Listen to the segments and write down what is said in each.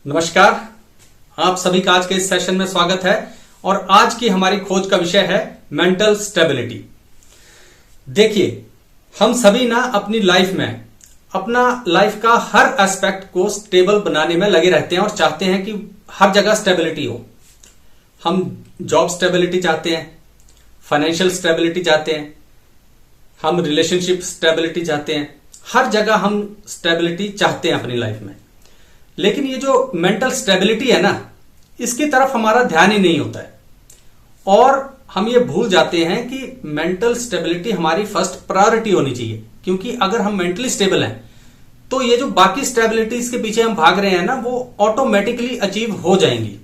नमस्कार, आप सभी का आज के इस सेशन में स्वागत है। और आज की हमारी खोज का विषय है मेंटल स्टेबिलिटी। देखिए, हम सभी ना अपनी लाइफ में अपना लाइफ का हर एस्पेक्ट को स्टेबल बनाने में लगे रहते हैं और चाहते हैं कि हर जगह स्टेबिलिटी हो। हम जॉब स्टेबिलिटी चाहते हैं, फाइनेंशियल स्टेबिलिटी चाहते हैं, हम रिलेशनशिप स्टेबिलिटी चाहते हैं, हर जगह हम स्टेबिलिटी चाहते हैं अपनी लाइफ में। लेकिन ये जो मेंटल स्टेबिलिटी है ना, इसकी तरफ हमारा ध्यान ही नहीं होता है और हम ये भूल जाते हैं कि मेंटल स्टेबिलिटी हमारी फर्स्ट प्रायोरिटी होनी चाहिए। क्योंकि अगर हम मेंटली स्टेबल हैं तो ये जो बाकी स्टेबिलिटीज के पीछे हम भाग रहे हैं ना, वो ऑटोमेटिकली अचीव हो जाएंगी।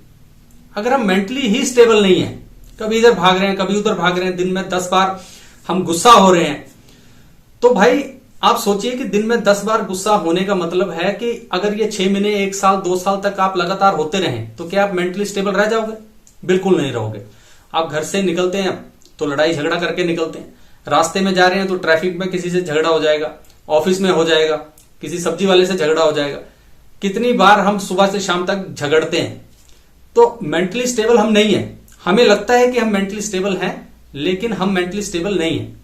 अगर हम मेंटली ही स्टेबल नहीं है, कभी इधर भाग रहे हैं कभी उधर भाग रहे हैं, दिन में 10 बार हम गुस्सा हो रहे हैं, तो भाई आप सोचिए कि दिन में 10 बार गुस्सा होने का मतलब है कि अगर ये 6 महीने, 1 साल, 2 साल तक आप लगातार होते रहें तो क्या आप मेंटली स्टेबल रह जाओगे? बिल्कुल नहीं रहोगे। आप घर से निकलते हैं तो लड़ाई झगड़ा करके निकलते हैं, रास्ते में जा रहे हैं तो ट्रैफिक में किसी से झगड़ा हो जाएगा, ऑफिस में हो जाएगा, किसी सब्जी वाले से झगड़ा हो जाएगा। कितनी बार हम सुबह से शाम तक झगड़ते हैं। तो मेंटली स्टेबल हम नहीं है। हमें लगता है कि हम मेंटली स्टेबल हैं, लेकिन हम मेंटली स्टेबल नहीं है।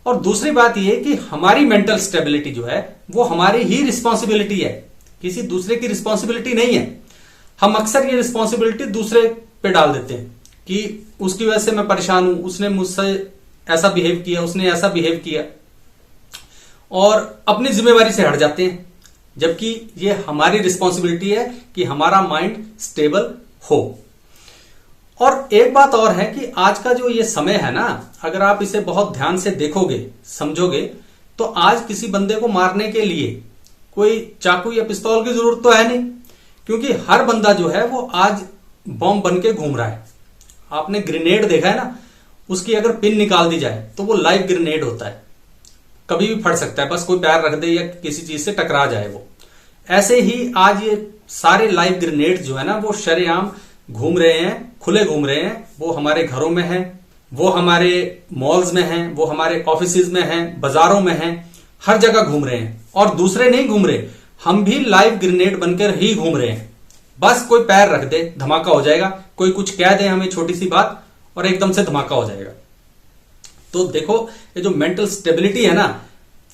और दूसरी बात यह कि हमारी मेंटल स्टेबिलिटी जो है वो हमारी ही रिस्पॉन्सिबिलिटी है, किसी दूसरे की रिस्पॉन्सिबिलिटी नहीं है। हम अक्सर ये रिस्पॉन्सिबिलिटी दूसरे पे डाल देते हैं कि उसकी वजह से मैं परेशान हूं, उसने मुझसे ऐसा बिहेव किया, उसने ऐसा बिहेव किया, और अपनी जिम्मेवारी से हट जाते हैं। जबकि ये हमारी रिस्पॉन्सिबिलिटी है कि हमारा माइंड स्टेबल हो। और एक बात और है कि आज का जो ये समय है ना, अगर आप इसे बहुत ध्यान से देखोगे, समझोगे, तो आज किसी बंदे को मारने के लिए कोई चाकू या पिस्तौल की जरूरत तो है नहीं। क्योंकि हर बंदा जो है वो आज बॉम्ब बन के घूम रहा है। आपने ग्रेनेड देखा है ना, उसकी अगर पिन निकाल दी जाए तो वो लाइव ग्रेनेड होता है, कभी भी फट सकता है, बस कोई पैर रख दे या किसी चीज से टकरा जाए वो। ऐसे ही आज ये सारे लाइव ग्रेनेड जो है ना, वो शरेआम घूम रहे हैं, खुले घूम रहे हैं। वो हमारे घरों में हैं, वो हमारे मॉल्स में हैं, वो हमारे ऑफिसेज में हैं, बाजारों में हैं, हर जगह घूम रहे हैं। और दूसरे नहीं घूम रहे, हम भी लाइव ग्रेनेड बनकर ही घूम रहे हैं। बस कोई पैर रख दे, धमाका हो जाएगा। कोई कुछ कह दे हमें छोटी सी बात और एकदम से धमाका हो जाएगा। तो देखो, ये जो मेंटल स्टेबिलिटी है ना,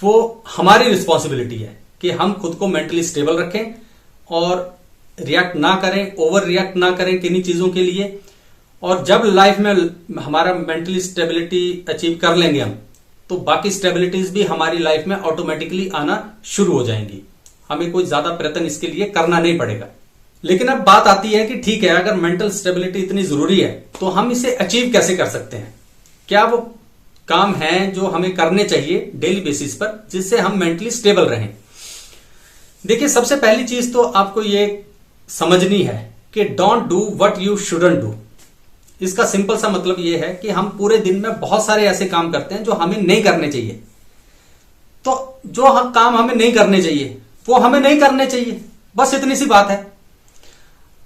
वो हमारी रिस्पॉन्सिबिलिटी है कि हम खुद को मेंटली स्टेबल रखें और रिएक्ट ना करें, ओवर रिएक्ट ना करें किन्हीं चीजों के लिए। और जब लाइफ में हमारा मेंटली स्टेबिलिटी अचीव कर लेंगे हम, तो बाकी स्टेबिलिटीज भी हमारी लाइफ में ऑटोमेटिकली आना शुरू हो जाएंगी। हमें कोई ज्यादा प्रयत्न इसके लिए करना नहीं पड़ेगा। लेकिन अब बात आती है कि ठीक है, अगर मेंटल स्टेबिलिटी इतनी जरूरी है तो हम इसे अचीव कैसे कर सकते हैं? क्या वो काम है जो हमें करने चाहिए डेली बेसिस पर, जिससे हम मेंटली स्टेबल रहें? देखिए, सबसे पहली चीज तो आपको ये समझनी है कि don't do what you shouldn't do. इसका सिंपल सा मतलब यह है कि हम पूरे दिन में बहुत सारे ऐसे काम करते हैं जो हमें नहीं करने चाहिए। तो जो काम हमें नहीं करने चाहिए वो हमें नहीं करने चाहिए, बस इतनी सी बात है।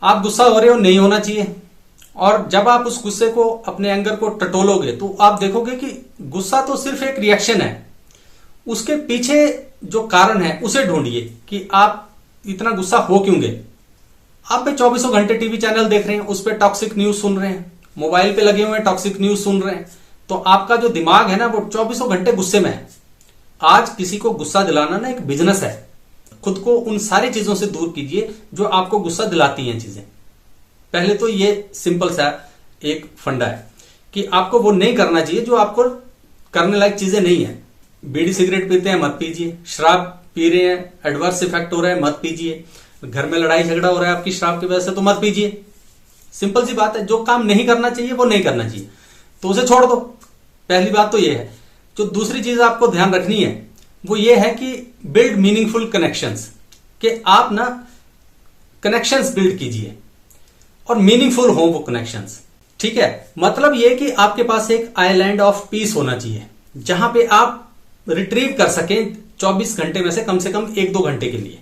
आप गुस्सा हो रहे हो, नहीं होना चाहिए। और जब आप उस गुस्से को, अपने एंगर को टटोलोगे तो आप देखोगे कि गुस्सा तो सिर्फ एक रिएक्शन है। उसके पीछे जो कारण है उसे ढूंढिए कि आप इतना गुस्सा हो क्यों गए। आप पे 24 घंटे टीवी चैनल देख रहे हैं, उस पर टॉक्सिक न्यूज सुन रहे हैं, मोबाइल पे लगे हुए हैं टॉक्सिक न्यूज सुन रहे हैं, तो आपका जो दिमाग है ना, वो 24 घंटे गुस्से में है। आज किसी को गुस्सा दिलाना ना एक बिजनेस है। खुद को उन सारी चीजों से दूर कीजिए जो आपको गुस्सा दिलाती हैं चीजें। पहले तो ये सिंपल सा एक फंडा है कि आपको वो नहीं करना चाहिए जो आपको करने लायक चीजें नहीं है। बीड़ी सिगरेट पीते हैं, मत पीजिए। शराब पी रहे हैं, एडवर्स इफेक्ट हो रहा है, मत पीजिए। घर में लड़ाई झगड़ा हो रहा है आपकी शराब की वजह से, तो मत पीजिए। सिंपल सी बात है, जो काम नहीं करना चाहिए वो नहीं करना चाहिए, तो उसे छोड़ दो। पहली बात तो ये है। जो दूसरी चीज आपको ध्यान रखनी है वो ये है कि बिल्ड मीनिंगफुल कनेक्शंस, कि आप ना कनेक्शंस बिल्ड कीजिए और मीनिंगफुल हो वो कनेक्शंस। ठीक है, मतलब ये कि आपके पास एक आइलैंड ऑफ पीस होना चाहिए जहां पे आप रिट्रीव कर सकें 24 घंटे में से कम 1-2 घंटे के लिए।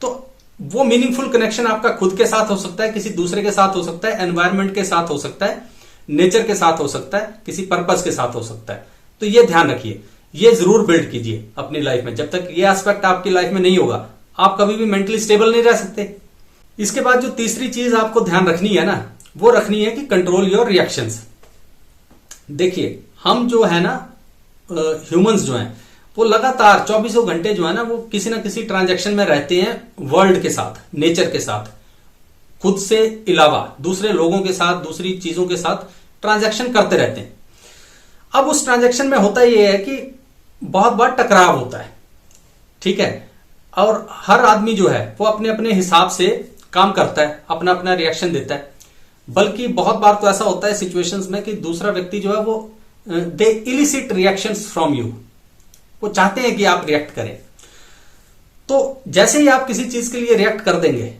तो वो मीनिंगफुल कनेक्शन आपका खुद के साथ हो सकता है, किसी दूसरे के साथ हो सकता है, एनवायरनमेंट के साथ हो सकता है, नेचर के साथ हो सकता है, किसी पर्पस के साथ हो सकता है। तो ये ध्यान रखिए, ये जरूर बिल्ड कीजिए अपनी लाइफ में। जब तक ये एस्पेक्ट आपकी लाइफ में नहीं होगा, आप कभी भी मेंटली स्टेबल नहीं रह सकते। इसके बाद जो तीसरी चीज आपको ध्यान रखनी है ना, वो रखनी है कि कंट्रोल योर रिएक्शंस। देखिए हम जो है ना, ह्यूमंस जो हैं वो लगातार 24 घंटे जो है ना वो किसी ना किसी ट्रांजैक्शन में रहते हैं, वर्ल्ड के साथ, नेचर के साथ, खुद से अलावा दूसरे लोगों के साथ, दूसरी चीजों के साथ ट्रांजैक्शन करते रहते हैं। अब उस ट्रांजैक्शन में होता यह है कि बहुत बार टकराव होता है, ठीक है, और हर आदमी जो है वो अपने अपने हिसाब से काम करता है, अपना अपना रिएक्शन देता है। बल्कि बहुत बार तो ऐसा होता है सिचुएशंस में कि दूसरा व्यक्ति जो है वो दे इलिसिट रिएक्शंस फ्रॉम यू, वो चाहते हैं कि आप रिएक्ट करें। तो जैसे ही आप किसी चीज के लिए रिएक्ट कर देंगे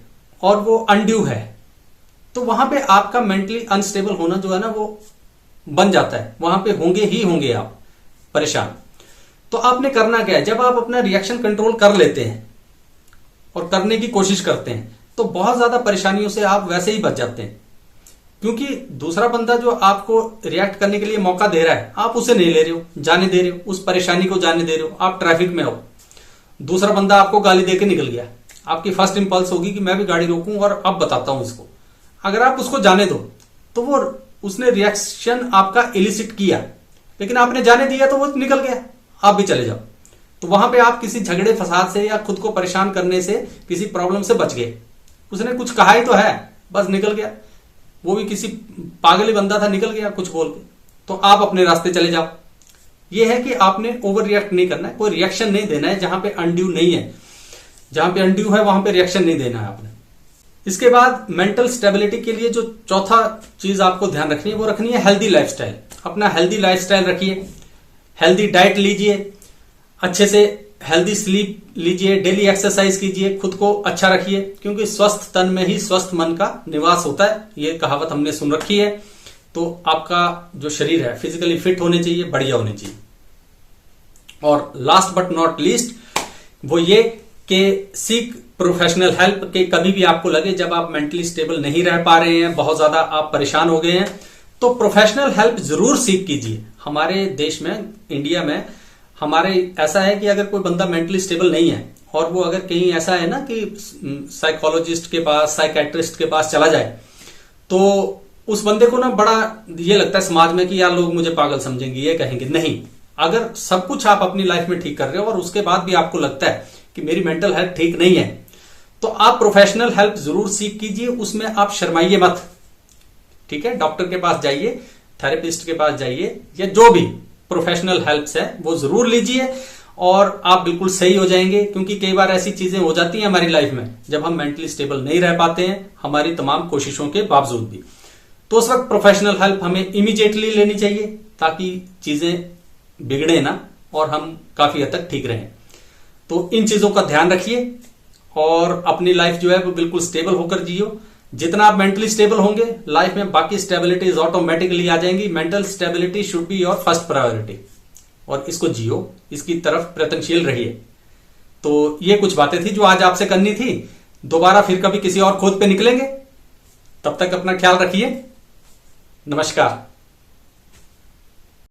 और वो अनड्यू है, तो वहां पे आपका मेंटली अनस्टेबल होना जो है ना वो बन जाता है, वहां पे होंगे आप परेशान। तो आपने करना क्या है, जब आप अपना रिएक्शन कंट्रोल कर लेते हैं और करने की कोशिश करते हैं तो बहुत ज्यादा परेशानियों से आप वैसे ही बच जाते हैं। क्योंकि दूसरा बंदा जो आपको रिएक्ट करने के लिए मौका दे रहा है, आप उसे नहीं ले रहे हो, जाने दे रहे हो, उस परेशानी को जाने दे रहे हो। आप ट्रैफिक में हो, दूसरा बंदा आपको गाली देके निकल गया, आपकी फर्स्ट इंपल्स होगी कि मैं भी गाड़ी रोकूं और अब बताता हूं इसको। अगर आप उसको जाने दो तो वो उसने रिएक्शन आपका इलिसिट किया, लेकिन आपने जाने दिया तो वो निकल गया, आप भी चले जाओ। तो वहां पे आप किसी झगड़े फसाद से या खुद को परेशान करने से, किसी प्रॉब्लम से बच गए। उसने कुछ कहा ही तो है, बस निकल गया, वो भी किसी पागली बंदा था, निकल गया कुछ बोल के, तो आप अपने रास्ते चले जाओ। यह है कि आपने ओवर रिएक्ट नहीं करना है, कोई रिएक्शन नहीं देना है जहां पे अनड्यू नहीं है। जहां पे अनड्यू है वहां पे रिएक्शन नहीं देना है आपने। इसके बाद मेंटल स्टेबिलिटी के लिए जो चौथा चीज आपको ध्यान रखनी है वो रखनी है हेल्दी लाइफस्टाइल। अपना हेल्दी लाइफस्टाइल रखिए, हेल्दी डाइट लीजिए, अच्छे से हेल्दी स्लीप लीजिए, डेली एक्सरसाइज कीजिए, खुद को अच्छा रखिए, क्योंकि स्वस्थ तन में ही स्वस्थ मन का निवास होता है, ये कहावत हमने सुन रखी है। तो आपका जो शरीर है फिजिकली फिट होने चाहिए, बढ़िया होने चाहिए। और लास्ट बट नॉट लीस्ट वो ये कि सीक प्रोफेशनल हेल्प। के कभी भी आपको लगे जब आप मेंटली स्टेबल नहीं रह पा रहे हैं, बहुत ज्यादा आप परेशान हो गए हैं, तो प्रोफेशनल हेल्प जरूर सीख कीजिए। हमारे देश में, इंडिया में हमारे ऐसा है कि अगर कोई बंदा मेंटली स्टेबल नहीं है और वो अगर कहीं ऐसा है ना कि साइकोलॉजिस्ट के पास, साइकेट्रिस्ट के पास चला जाए, तो उस बंदे को ना बड़ा ये लगता है समाज में कि यार लोग मुझे पागल समझेंगे, ये कहेंगे। नहीं, अगर सब कुछ आप अपनी लाइफ में ठीक कर रहे हो और उसके बाद भी आपको लगता है कि मेरी मेंटल हेल्थ ठीक नहीं है, तो आप प्रोफेशनल हेल्प जरूर सीख कीजिए, उसमें आप शर्माइए मत, ठीक है। डॉक्टर के पास जाइए, थेरेपिस्ट के पास जाइए, या जो भी प्रोफेशनल हेल्प्स है वो जरूर लीजिए और आप बिल्कुल सही हो जाएंगे। क्योंकि कई बार ऐसी चीजें हो जाती हैं हमारी लाइफ में जब हम मेंटली स्टेबल नहीं रह पाते हैं, हमारी तमाम कोशिशों के बावजूद भी। तो उस वक्त प्रोफेशनल हेल्प हमें इमीडिएटली लेनी चाहिए ताकि चीजें बिगड़े ना और हम काफी हद तक ठीक रहें। तो इन चीजों का ध्यान रखिए और अपनी लाइफ जो है वो बिल्कुल स्टेबल होकर जियो। जितना आप मेंटली स्टेबल होंगे लाइफ में बाकी स्टेबिलिटीज ऑटोमेटिकली आ जाएंगी। Mental stability should be your first priority और इसको जियो, इसकी तरफ प्रयत्नशील रहिए। तो ये कुछ बातें थी जो आज आपसे करनी थी। दोबारा फिर कभी किसी और खोज पे निकलेंगे, तब तक अपना ख्याल रखिए। नमस्कार।